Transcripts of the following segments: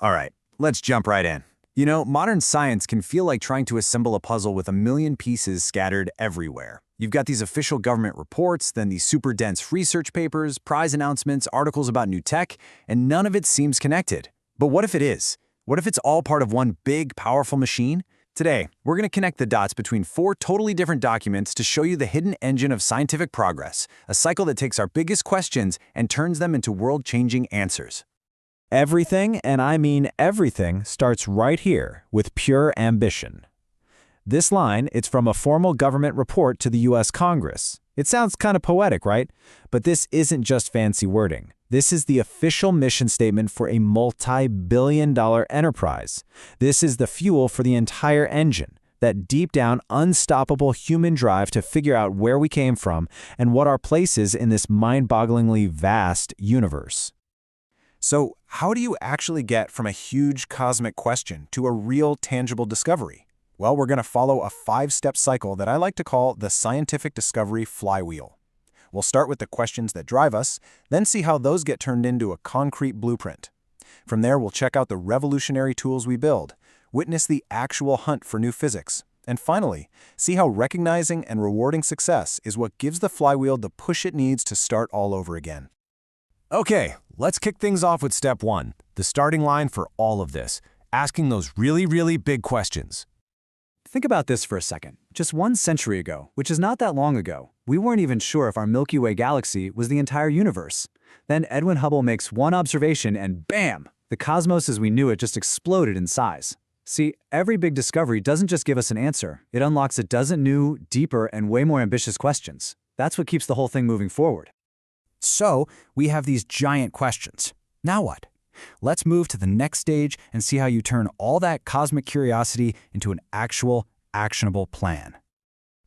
All right, let's jump right in. You know, modern science can feel like trying to assemble a puzzle with a million pieces scattered everywhere. You've got these official government reports, then these super dense research papers, prize announcements, articles about new tech, and none of it seems connected. But what if it is? What if it's all part of one big, powerful machine? Today, we're going to connect the dots between four totally different documents to show you the hidden engine of scientific progress, a cycle that takes our biggest questions and turns them into world-changing answers. Everything, and I mean everything, starts right here with pure ambition. This line, it's from a formal government report to the U.S. Congress. It sounds kind of poetic, right? But this isn't just fancy wording. This is the official mission statement for a multi-billion-dollar enterprise. This is the fuel for the entire engine, that deep-down, unstoppable human drive to figure out where we came from and what our place is in this mind-bogglingly vast universe. So, how do you actually get from a huge cosmic question to a real tangible discovery? Well, we're going to follow a 5-step cycle that I like to call the Scientific Discovery Flywheel. We'll start with the questions that drive us, then see how those get turned into a concrete blueprint. From there, we'll check out the revolutionary tools we build, witness the actual hunt for new physics, and finally, see how recognizing and rewarding success is what gives the flywheel the push it needs to start all over again. Okay, let's kick things off with step 1, the starting line for all of this, asking those really big questions. Think about this for a second. Just 1 century ago, which is not that long ago, we weren't even sure if our Milky Way galaxy was the entire universe. Then Edwin Hubble makes one observation and bam! The cosmos as we knew it just exploded in size. See, every big discovery doesn't just give us an answer. It unlocks a dozen new, deeper, and way more ambitious questions. That's what keeps the whole thing moving forward. So, we have these giant questions. Now what? Let's move to the next stage and see how you turn all that cosmic curiosity into an actual, actionable plan.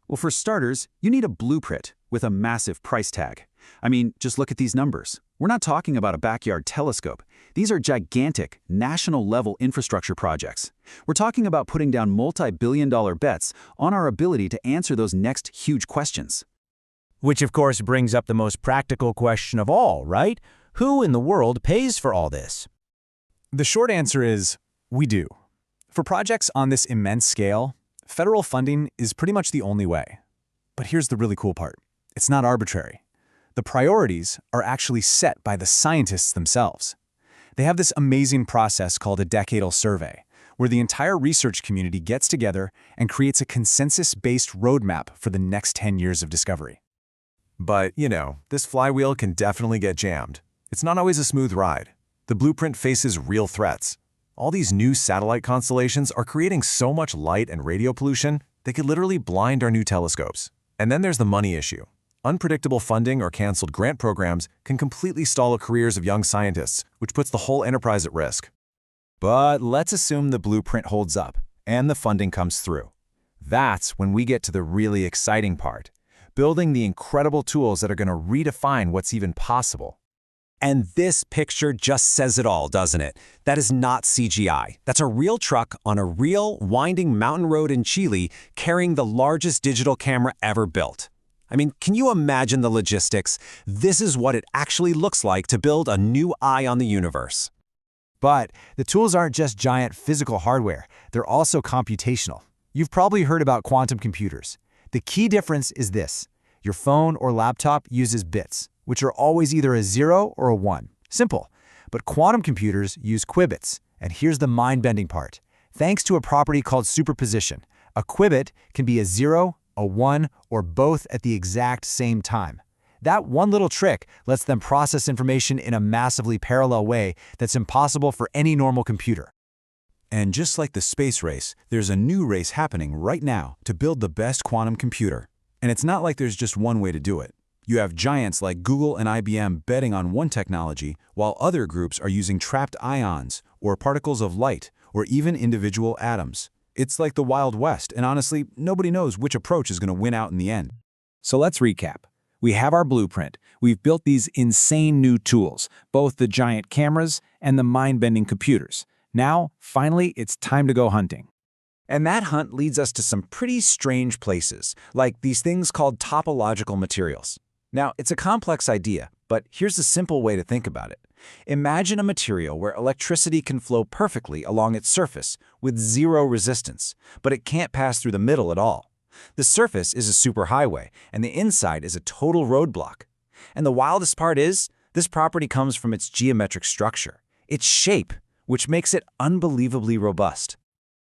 Well, for starters, you need a blueprint with a massive price tag. I mean, just look at these numbers. We're not talking about a backyard telescope. These are gigantic, national-level infrastructure projects. We're talking about putting down multi-billion-dollar bets on our ability to answer those next huge questions. Which of course brings up the most practical question of all, right? Who in the world pays for all this? The short answer is, we do. For projects on this immense scale, federal funding is pretty much the only way. But here's the really cool part. It's not arbitrary. The priorities are actually set by the scientists themselves. They have this amazing process called a decadal survey, where the entire research community gets together and creates a consensus-based roadmap for the next 10 years of discovery. But, you know, this flywheel can definitely get jammed. It's not always a smooth ride. The blueprint faces real threats. All these new satellite constellations are creating so much light and radio pollution, they could literally blind our new telescopes. And then there's the money issue. Unpredictable funding or canceled grant programs can completely stall the careers of young scientists, which puts the whole enterprise at risk. But let's assume the blueprint holds up and the funding comes through. That's when we get to the really exciting part, building the incredible tools that are going to redefine what's even possible. And this picture just says it all, doesn't it? That is not CGI. That's a real truck on a real, winding mountain road in Chile carrying the largest digital camera ever built. I mean, can you imagine the logistics? This is what it actually looks like to build a new eye on the universe. But the tools aren't just giant physical hardware. They're also computational. You've probably heard about quantum computers. The key difference is this. Your phone or laptop uses bits, which are always either a 0 or a 1. Simple. But quantum computers use qubits. And here's the mind-bending part. Thanks to a property called superposition, a qubit can be a 0, a 1, or both at the exact same time. That one little trick lets them process information in a massively parallel way that's impossible for any normal computer. And just like the space race, there's a new race happening right now to build the best quantum computer. And it's not like there's just one way to do it. You have giants like Google and IBM betting on one technology, while other groups are using trapped ions, or particles of light, or even individual atoms. It's like the Wild West, and honestly, nobody knows which approach is going to win out in the end. So let's recap. We have our blueprint. We've built these insane new tools, both the giant cameras and the mind-bending computers. Now, finally, it's time to go hunting. And that hunt leads us to some pretty strange places, like these things called topological materials. Now, it's a complex idea, but here's a simple way to think about it. Imagine a material where electricity can flow perfectly along its surface with zero resistance, but it can't pass through the middle at all. The surface is a superhighway, and the inside is a total roadblock. And the wildest part is, this property comes from its geometric structure, its shape, which makes it unbelievably robust.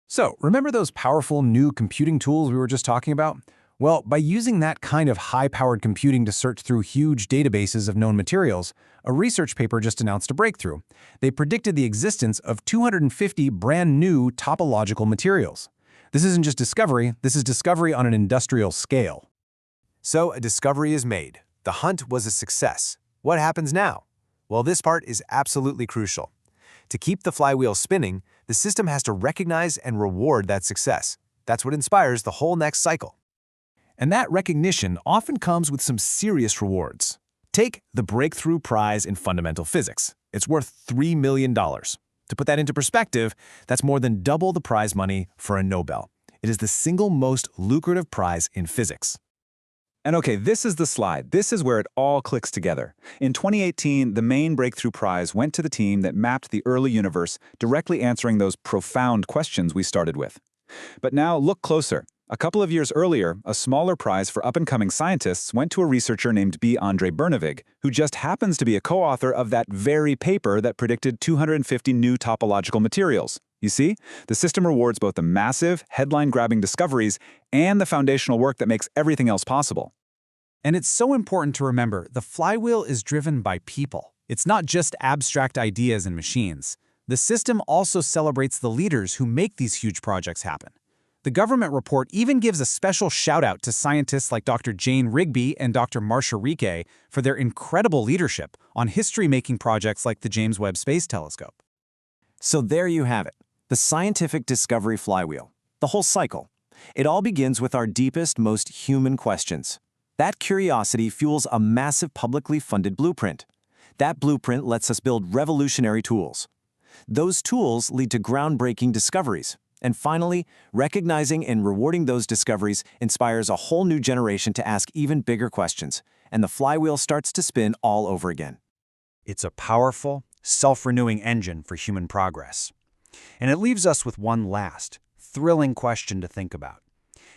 So, remember those powerful new computing tools we were just talking about? Well, by using that kind of high-powered computing to search through huge databases of known materials, a research paper just announced a breakthrough. They predicted the existence of 250 brand-new topological materials. This isn't just discovery, this is discovery on an industrial scale. So, a discovery is made. The hunt was a success. What happens now? Well, this part is absolutely crucial. To keep the flywheel spinning, the system has to recognize and reward that success. That's what inspires the whole next cycle. And that recognition often comes with some serious rewards. Take the Breakthrough Prize in Fundamental Physics. It's worth $3 million. To put that into perspective, that's more than double the prize money for a Nobel. It is the single most lucrative prize in physics. And okay, this is the slide. This is where it all clicks together. In 2018, the main Breakthrough Prize went to the team that mapped the early universe, directly answering those profound questions we started with. But now look closer. A couple of years earlier, a smaller prize for up-and-coming scientists went to a researcher named B. Andrei Bernavig, who just happens to be a co-author of that very paper that predicted 250 new topological materials. You see, the system rewards both the massive, headline-grabbing discoveries and the foundational work that makes everything else possible. And it's so important to remember, the flywheel is driven by people. It's not just abstract ideas and machines. The system also celebrates the leaders who make these huge projects happen. The government report even gives a special shout-out to scientists like Dr. Jane Rigby and Dr. Marcia Rike for their incredible leadership on history-making projects like the James Webb Space Telescope. So there you have it, the Scientific Discovery Flywheel, the whole cycle. It all begins with our deepest, most human questions. That curiosity fuels a massive publicly funded blueprint. That blueprint lets us build revolutionary tools. Those tools lead to groundbreaking discoveries. And finally, recognizing and rewarding those discoveries inspires a whole new generation to ask even bigger questions, and the flywheel starts to spin all over again. It's a powerful, self-renewing engine for human progress. And it leaves us with one last, thrilling question to think about.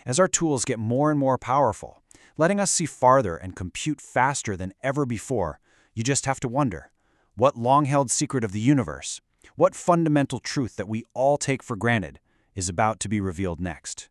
As our tools get more and more powerful, letting us see farther and compute faster than ever before, you just have to wonder, what long-held secret of the universe, what fundamental truth that we all take for granted, is about to be revealed next?